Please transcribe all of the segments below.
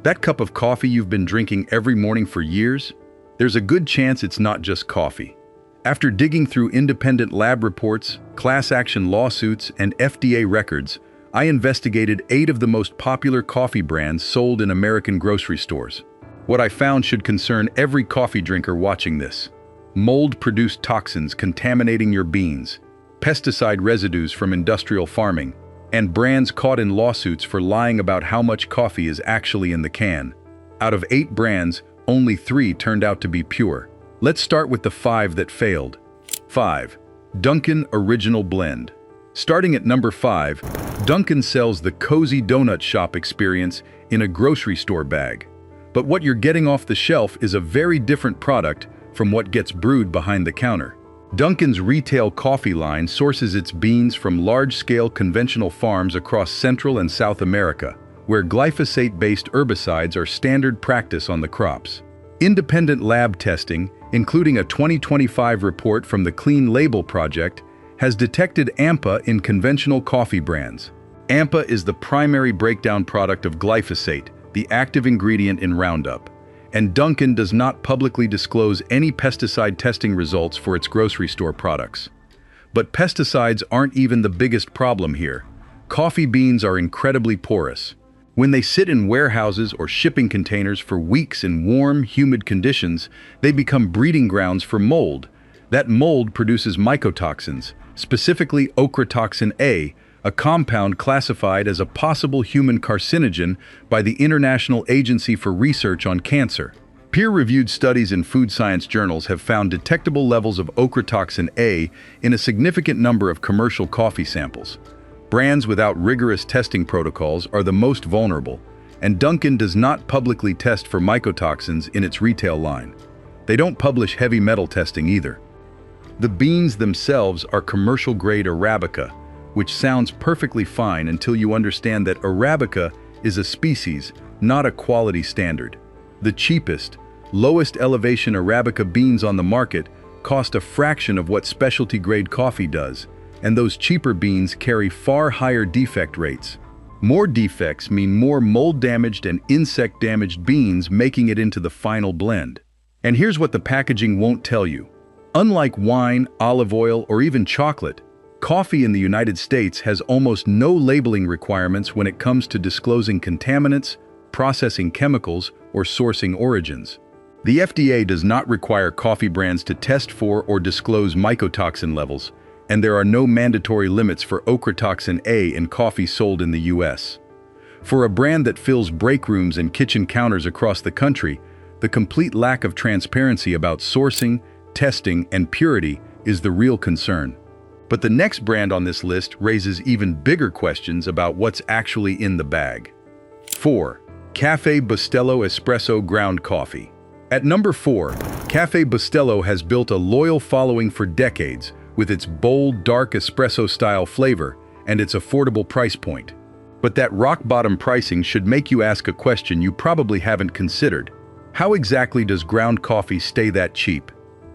That cup of coffee you've been drinking every morning for years? There's a good chance it's not just coffee. After digging through independent lab reports, class action lawsuits, and FDA records, I investigated 8 of the most popular coffee brands sold in American grocery stores. What I found should concern every coffee drinker watching this. Mold-produced toxins contaminating your beans, pesticide residues from industrial farming, and brands caught in lawsuits for lying about how much coffee is actually in the can. Out of 8 brands, only 3 turned out to be pure. Let's start with the 5 that failed. 5. Dunkin' Original Blend. Starting at number 5, Dunkin' sells the cozy donut shop experience in a grocery store bag. But what you're getting off the shelf is a very different product from what gets brewed behind the counter. Dunkin's retail coffee line sources its beans from large-scale conventional farms across Central and South America, where glyphosate-based herbicides are standard practice on the crops. Independent lab testing, including a 2025 report from the Clean Label Project, has detected AMPA in conventional coffee brands. AMPA is the primary breakdown product of glyphosate, the active ingredient in Roundup, and Dunkin' does not publicly disclose any pesticide testing results for its grocery store products. But pesticides aren't even the biggest problem here. Coffee beans are incredibly porous. When they sit in warehouses or shipping containers for weeks in warm, humid conditions, they become breeding grounds for mold. That mold produces mycotoxins, specifically ochratoxin A, a compound classified as a possible human carcinogen by the International Agency for Research on Cancer. Peer-reviewed studies in food science journals have found detectable levels of ochratoxin A in a significant number of commercial coffee samples. Brands without rigorous testing protocols are the most vulnerable, and Dunkin' does not publicly test for mycotoxins in its retail line. They don't publish heavy metal testing either. The beans themselves are commercial-grade Arabica, which sounds perfectly fine until you understand that Arabica is a species, not a quality standard. The cheapest, lowest elevation Arabica beans on the market cost a fraction of what specialty-grade coffee does, and those cheaper beans carry far higher defect rates. More defects mean more mold-damaged and insect-damaged beans making it into the final blend. And here's what the packaging won't tell you. Unlike wine, olive oil, or even chocolate, coffee in the United States has almost no labeling requirements when it comes to disclosing contaminants, processing chemicals, or sourcing origins. The FDA does not require coffee brands to test for or disclose mycotoxin levels, and there are no mandatory limits for ochratoxin A in coffee sold in the U.S. For a brand that fills break rooms and kitchen counters across the country, the complete lack of transparency about sourcing, testing, and purity is the real concern. But the next brand on this list raises even bigger questions about what's actually in the bag. 4. Café Bustelo Espresso Ground Coffee. At number 4, Café Bustelo has built a loyal following for decades with its bold, dark espresso-style flavor and its affordable price point. But that rock-bottom pricing should make you ask a question you probably haven't considered. How exactly does ground coffee stay that cheap?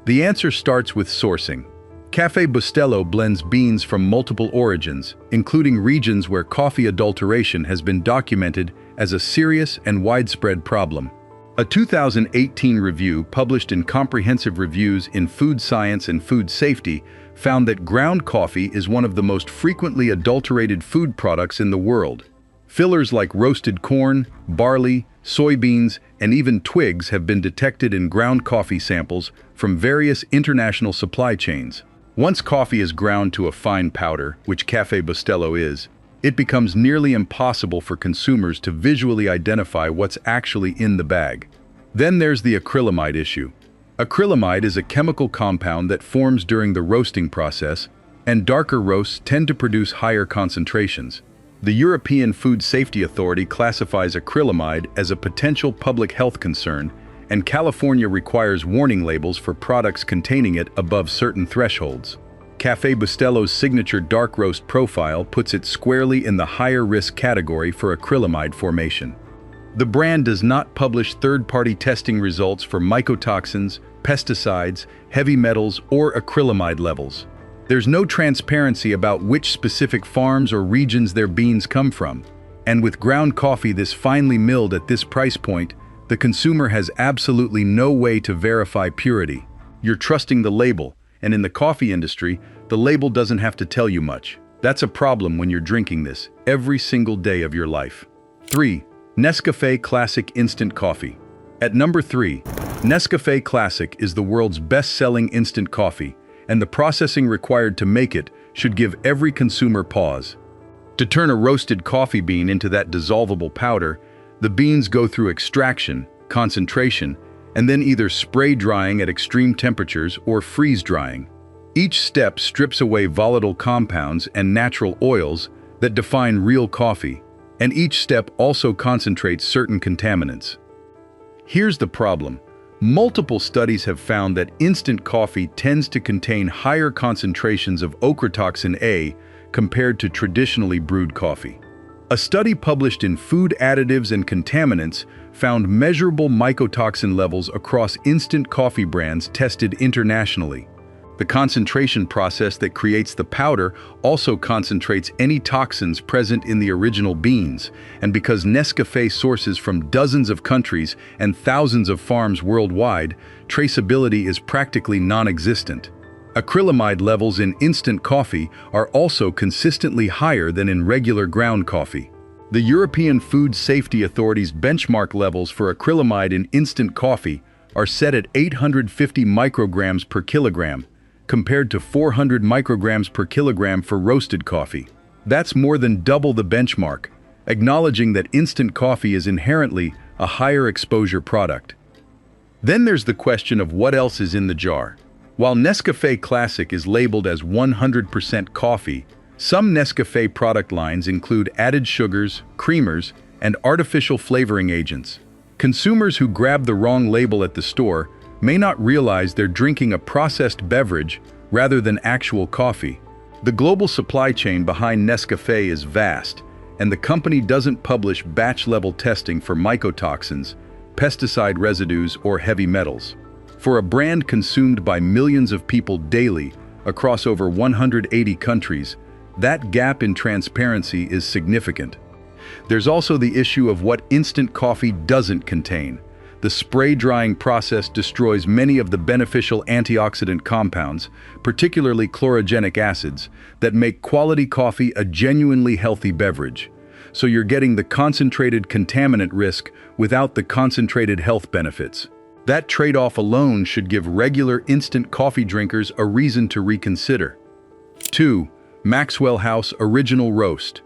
The answer starts with sourcing. Café Bustelo blends beans from multiple origins, including regions where coffee adulteration has been documented as a serious and widespread problem. A 2018 review published in Comprehensive Reviews in Food Science and Food Safety found that ground coffee is one of the most frequently adulterated food products in the world. Fillers like roasted corn, barley, soybeans, and even twigs have been detected in ground coffee samples from various international supply chains. Once coffee is ground to a fine powder, which Café Bustelo is, it becomes nearly impossible for consumers to visually identify what's actually in the bag. Then there's the acrylamide issue. Acrylamide is a chemical compound that forms during the roasting process, and darker roasts tend to produce higher concentrations. The European Food Safety Authority classifies acrylamide as a potential public health concern, and California requires warning labels for products containing it above certain thresholds. Café Bustelo's signature dark roast profile puts it squarely in the higher risk category for acrylamide formation. The brand does not publish third-party testing results for mycotoxins, pesticides, heavy metals, or acrylamide levels. There's no transparency about which specific farms or regions their beans come from. And with ground coffee this finely milled at this price point, the consumer has absolutely no way to verify purity. You're trusting the label, and in the coffee industry, the label doesn't have to tell you much. That's a problem when you're drinking this every single day of your life. 3. Nescafe Classic Instant Coffee. At number 3, Nescafe Classic is the world's best-selling instant coffee, and the processing required to make it should give every consumer pause. To turn a roasted coffee bean into that dissolvable powder, the beans go through extraction, concentration, and then either spray drying at extreme temperatures or freeze drying. Each step strips away volatile compounds and natural oils that define real coffee, and each step also concentrates certain contaminants. Here's the problem. Multiple studies have found that instant coffee tends to contain higher concentrations of ochratoxin A compared to traditionally brewed coffee. A study published in Food Additives and Contaminants found measurable mycotoxin levels across instant coffee brands tested internationally. The concentration process that creates the powder also concentrates any toxins present in the original beans, and because Nescafe sources from dozens of countries and thousands of farms worldwide, traceability is practically non-existent. Acrylamide levels in instant coffee are also consistently higher than in regular ground coffee. The European Food Safety Authority's benchmark levels for acrylamide in instant coffee are set at 850 micrograms per kilogram, compared to 400 micrograms per kilogram for roasted coffee. That's more than double the benchmark, acknowledging that instant coffee is inherently a higher exposure product. Then there's the question of what else is in the jar. While Nescafe Classic is labeled as 100% coffee, some Nescafe product lines include added sugars, creamers, and artificial flavoring agents. Consumers who grab the wrong label at the store may not realize they're drinking a processed beverage rather than actual coffee. The global supply chain behind Nescafe is vast, and the company doesn't publish batch-level testing for mycotoxins, pesticide residues, or heavy metals. For a brand consumed by millions of people daily across over 180 countries, that gap in transparency is significant. There's also the issue of what instant coffee doesn't contain. The spray drying process destroys many of the beneficial antioxidant compounds, particularly chlorogenic acids, that make quality coffee a genuinely healthy beverage. So you're getting the concentrated contaminant risk without the concentrated health benefits. That trade-off alone should give regular instant coffee drinkers a reason to reconsider. 2. Maxwell House Original Roast.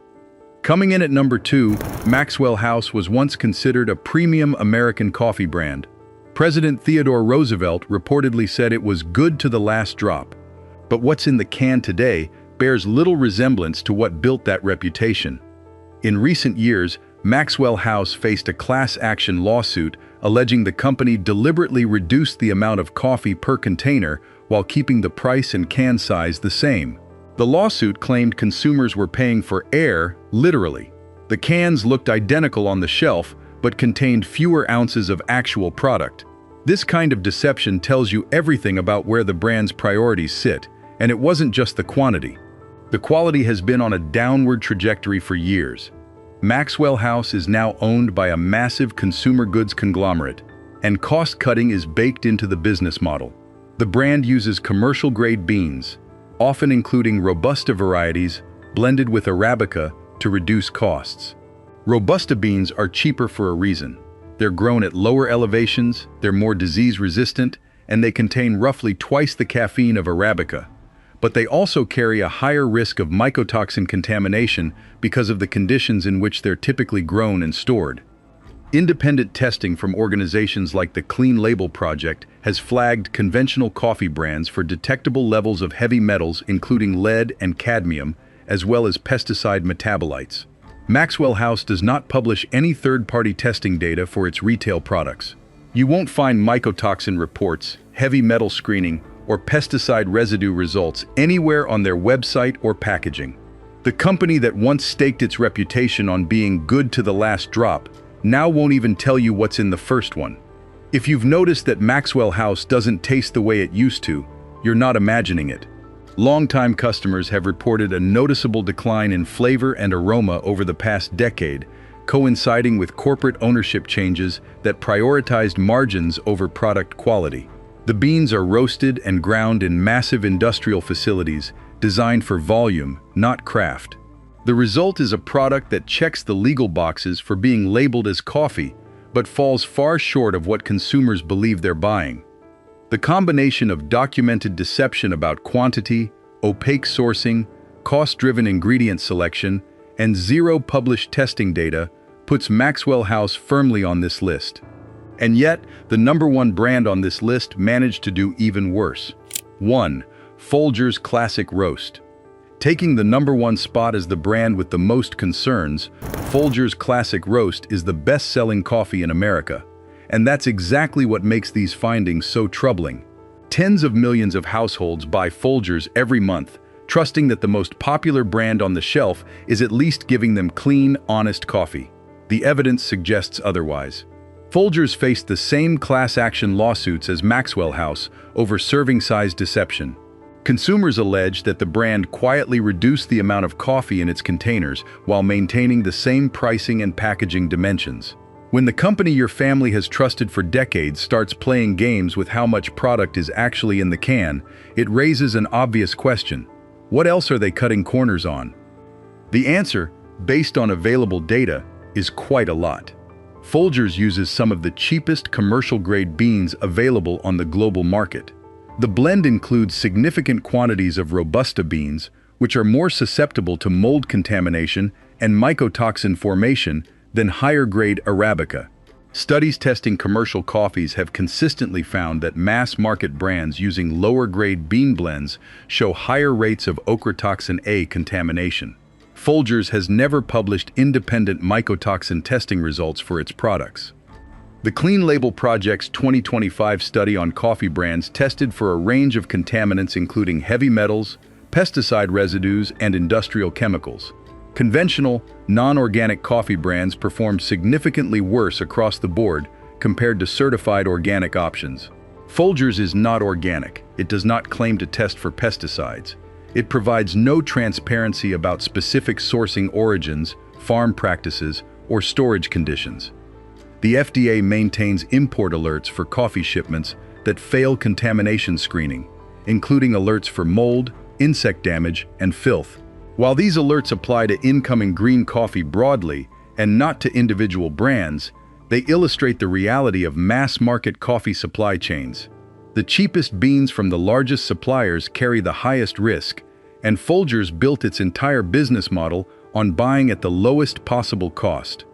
Coming in at number 2, Maxwell House was once considered a premium American coffee brand. President Theodore Roosevelt reportedly said it was good to the last drop. But what's in the can today bears little resemblance to what built that reputation. In recent years, Maxwell House faced a class action lawsuit alleging the company deliberately reduced the amount of coffee per container while keeping the price and can size the same. The lawsuit claimed consumers were paying for air, literally. The cans looked identical on the shelf, but contained fewer ounces of actual product. This kind of deception tells you everything about where the brand's priorities sit, and it wasn't just the quantity. The quality has been on a downward trajectory for years. Maxwell House is now owned by a massive consumer goods conglomerate, and cost-cutting is baked into the business model. The brand uses commercial-grade beans, often including Robusta varieties blended with Arabica to reduce costs. Robusta beans are cheaper for a reason. They're grown at lower elevations, they're more disease-resistant, and they contain roughly twice the caffeine of Arabica. But they also carry a higher risk of mycotoxin contamination because of the conditions in which they're typically grown and stored. Independent testing from organizations like the Clean Label Project has flagged conventional coffee brands for detectable levels of heavy metals including lead and cadmium, as well as pesticide metabolites. Maxwell House does not publish any third-party testing data for its retail products. You won't find mycotoxin reports, heavy metal screening, or pesticide residue results anywhere on their website or packaging. The company that once staked its reputation on being good to the last drop now won't even tell you what's in the first one. If you've noticed that Maxwell House doesn't taste the way it used to, you're not imagining it. Longtime customers have reported a noticeable decline in flavor and aroma over the past decade, coinciding with corporate ownership changes that prioritized margins over product quality. The beans are roasted and ground in massive industrial facilities designed for volume, not craft. The result is a product that checks the legal boxes for being labeled as coffee, but falls far short of what consumers believe they're buying. The combination of documented deception about quantity, opaque sourcing, cost-driven ingredient selection, and zero published testing data puts Maxwell House firmly on this list. And yet, the #1 brand on this list managed to do even worse. 1. Folgers Classic Roast. Taking the #1 spot as the brand with the most concerns, Folgers Classic Roast is the best-selling coffee in America. And that's exactly what makes these findings so troubling. Tens of millions of households buy Folgers every month, trusting that the most popular brand on the shelf is at least giving them clean, honest coffee. The evidence suggests otherwise. Folgers faced the same class action lawsuits as Maxwell House over serving size deception. Consumers allege that the brand quietly reduced the amount of coffee in its containers while maintaining the same pricing and packaging dimensions. When the company your family has trusted for decades starts playing games with how much product is actually in the can, it raises an obvious question. What else are they cutting corners on? The answer, based on available data, is quite a lot. Folgers uses some of the cheapest commercial-grade beans available on the global market. The blend includes significant quantities of Robusta beans, which are more susceptible to mold contamination and mycotoxin formation than higher-grade Arabica. Studies testing commercial coffees have consistently found that mass-market brands using lower-grade bean blends show higher rates of ochratoxin A contamination. Folgers has never published independent mycotoxin testing results for its products. The Clean Label Project's 2025 study on coffee brands tested for a range of contaminants including heavy metals, pesticide residues, and industrial chemicals. Conventional, non-organic coffee brands performed significantly worse across the board compared to certified organic options. Folgers is not organic. It does not claim to test for pesticides. It provides no transparency about specific sourcing origins, farm practices, or storage conditions. The FDA maintains import alerts for coffee shipments that fail contamination screening, including alerts for mold, insect damage, and filth. While these alerts apply to incoming green coffee broadly and not to individual brands, they illustrate the reality of mass-market coffee supply chains. The cheapest beans from the largest suppliers carry the highest risk, and Folgers built its entire business model on buying at the lowest possible cost.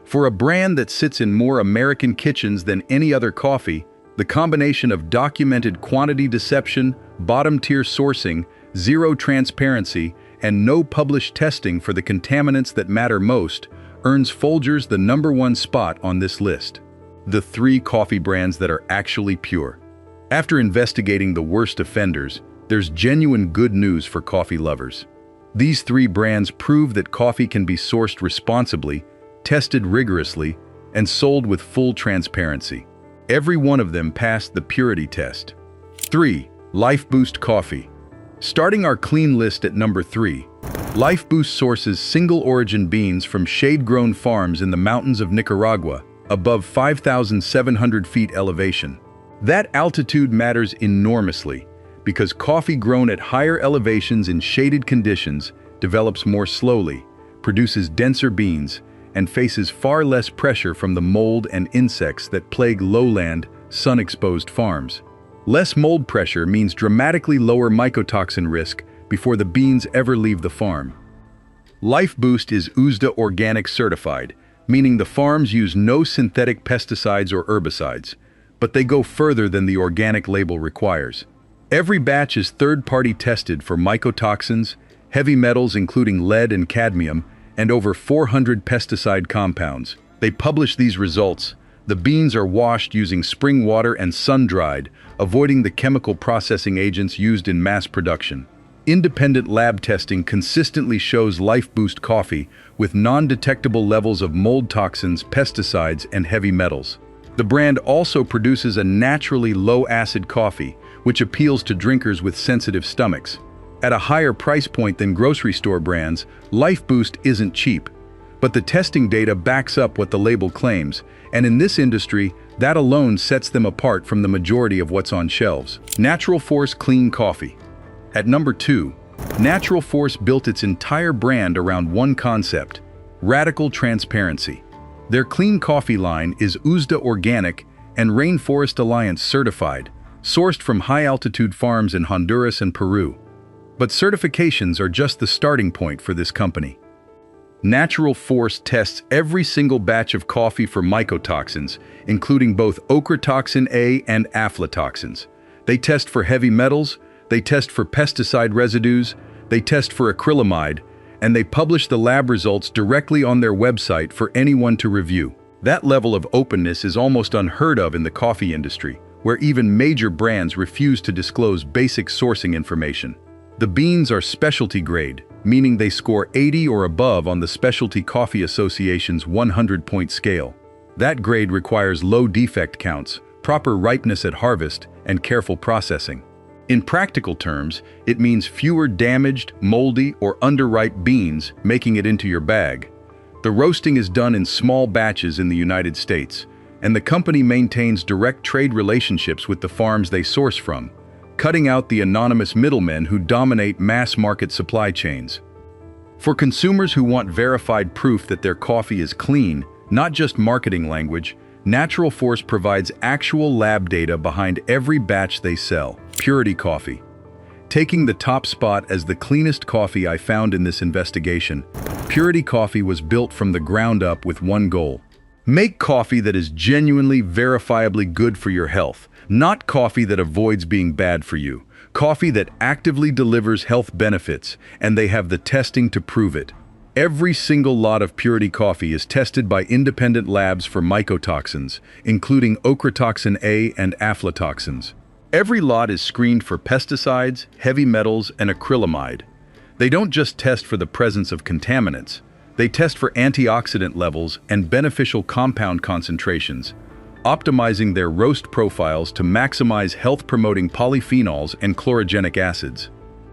For a brand that sits in more American kitchens than any other coffee, the combination of documented quantity deception, bottom-tier sourcing, zero transparency, and no published testing for the contaminants that matter most earns Folgers the #1 spot on this list. The 3 coffee brands that are actually pure. After investigating the worst offenders, there's genuine good news for coffee lovers. These 3 brands prove that coffee can be sourced responsibly, tested rigorously, and sold with full transparency. Every one of them passed the purity test. 3. Life Boost Coffee. Starting our clean list at number 3, Life Boost sources single-origin beans from shade-grown farms in the mountains of Nicaragua, above 5,700 feet elevation. That altitude matters enormously, because coffee grown at higher elevations in shaded conditions develops more slowly, produces denser beans, and faces far less pressure from the mold and insects that plague lowland, sun-exposed farms. Less mold pressure means dramatically lower mycotoxin risk before the beans ever leave the farm. Life Boost is USDA organic certified, meaning the farms use no synthetic pesticides or herbicides, but they go further than the organic label requires. Every batch is third-party tested for mycotoxins, heavy metals including lead and cadmium, and over 400 pesticide compounds. They publish these results. The beans are washed using spring water and sun-dried, avoiding the chemical processing agents used in mass production. Independent lab testing consistently shows Life Boost coffee with non-detectable levels of mold toxins, pesticides, and heavy metals. The brand also produces a naturally low-acid coffee, which appeals to drinkers with sensitive stomachs. At a higher price point than grocery store brands, Life Boost isn't cheap, But the testing data backs up what the label claims, and in this industry, that alone sets them apart from the majority of what's on shelves. Natural Force Clean Coffee. At number 2, Natural Force built its entire brand around one concept: radical transparency. Their clean coffee line is USDA Organic and Rainforest Alliance certified, sourced from high-altitude farms in Honduras and Peru. But certifications are just the starting point for this company. Natural Force tests every single batch of coffee for mycotoxins, including both ochratoxin A and aflatoxins. They test for heavy metals, they test for pesticide residues, they test for acrylamide, and they publish the lab results directly on their website for anyone to review. That level of openness is almost unheard of in the coffee industry, where even major brands refuse to disclose basic sourcing information. The beans are specialty grade, meaning they score 80 or above on the Specialty Coffee Association's 100-point scale. That grade requires low defect counts, proper ripeness at harvest, and careful processing. In practical terms, it means fewer damaged, moldy, or underripe beans making it into your bag. The roasting is done in small batches in the United States, and the company maintains direct trade relationships with the farms they source from, cutting out the anonymous middlemen who dominate mass-market supply chains. For consumers who want verified proof that their coffee is clean, not just marketing language, Natural Force provides actual lab data behind every batch they sell. Purity Coffee. Taking the top spot as the cleanest coffee I found in this investigation, Purity Coffee was built from the ground up with one goal: make coffee that is genuinely, verifiably good for your health, not coffee that avoids being bad for you. Coffee that actively delivers health benefits, and they have the testing to prove it. Every single lot of Purity Coffee is tested by independent labs for mycotoxins, including ochratoxin A and aflatoxins. Every lot is screened for pesticides, heavy metals, and acrylamide. They don't just test for the presence of contaminants, they test for antioxidant levels and beneficial compound concentrations, optimizing their roast profiles to maximize health-promoting polyphenols and chlorogenic acids.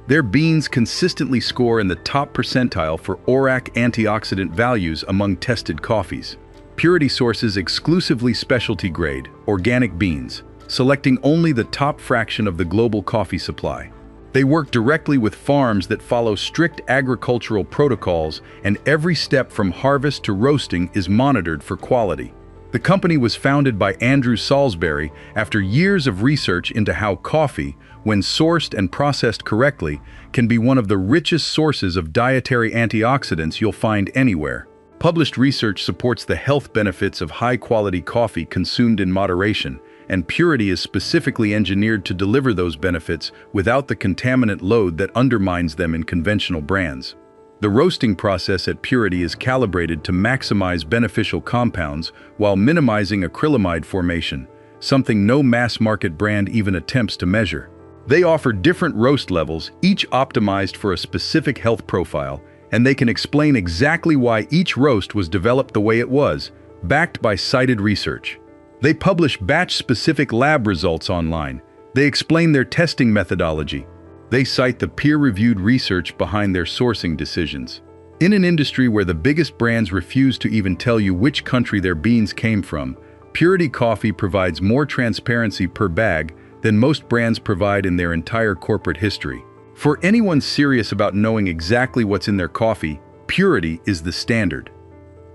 Their beans consistently score in the top percentile for ORAC antioxidant values among tested coffees. Purity sources exclusively specialty grade, organic beans, selecting only the top fraction of the global coffee supply. They work directly with farms that follow strict agricultural protocols, and every step from harvest to roasting is monitored for quality. The company was founded by Andrew Salisbury after years of research into how coffee, when sourced and processed correctly, can be one of the richest sources of dietary antioxidants you'll find anywhere. Published research supports the health benefits of high-quality coffee consumed in moderation, and Purity is specifically engineered to deliver those benefits without the contaminant load that undermines them in conventional brands. The roasting process at Purity is calibrated to maximize beneficial compounds while minimizing acrylamide formation, something no mass-market brand even attempts to measure. They offer different roast levels, each optimized for a specific health profile, and they can explain exactly why each roast was developed the way it was, backed by cited research. They publish batch-specific lab results online. They explain their testing methodology. They cite the peer-reviewed research behind their sourcing decisions. In an industry where the biggest brands refuse to even tell you which country their beans came from, Purity Coffee provides more transparency per bag than most brands provide in their entire corporate history. For anyone serious about knowing exactly what's in their coffee, Purity is the standard.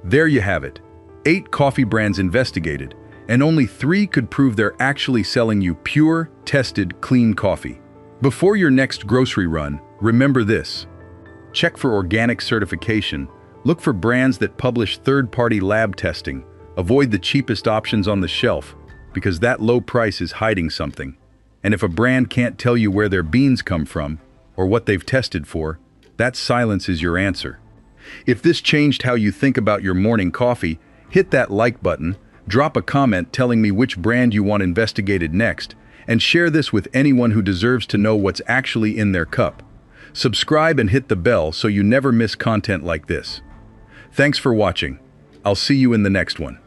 There you have it. 8 coffee brands investigated, and only 3 could prove they're actually selling you pure, tested, clean coffee. Before your next grocery run, remember this. Check for organic certification, look for brands that publish third-party lab testing, avoid the cheapest options on the shelf, because that low price is hiding something. And if a brand can't tell you where their beans come from, or what they've tested for, that silence is your answer. If this changed how you think about your morning coffee, hit that like button, drop a comment telling me which brand you want investigated next, and share this with anyone who deserves to know what's actually in their cup. Subscribe and hit the bell so you never miss content like this. Thanks for watching. I'll see you in the next one.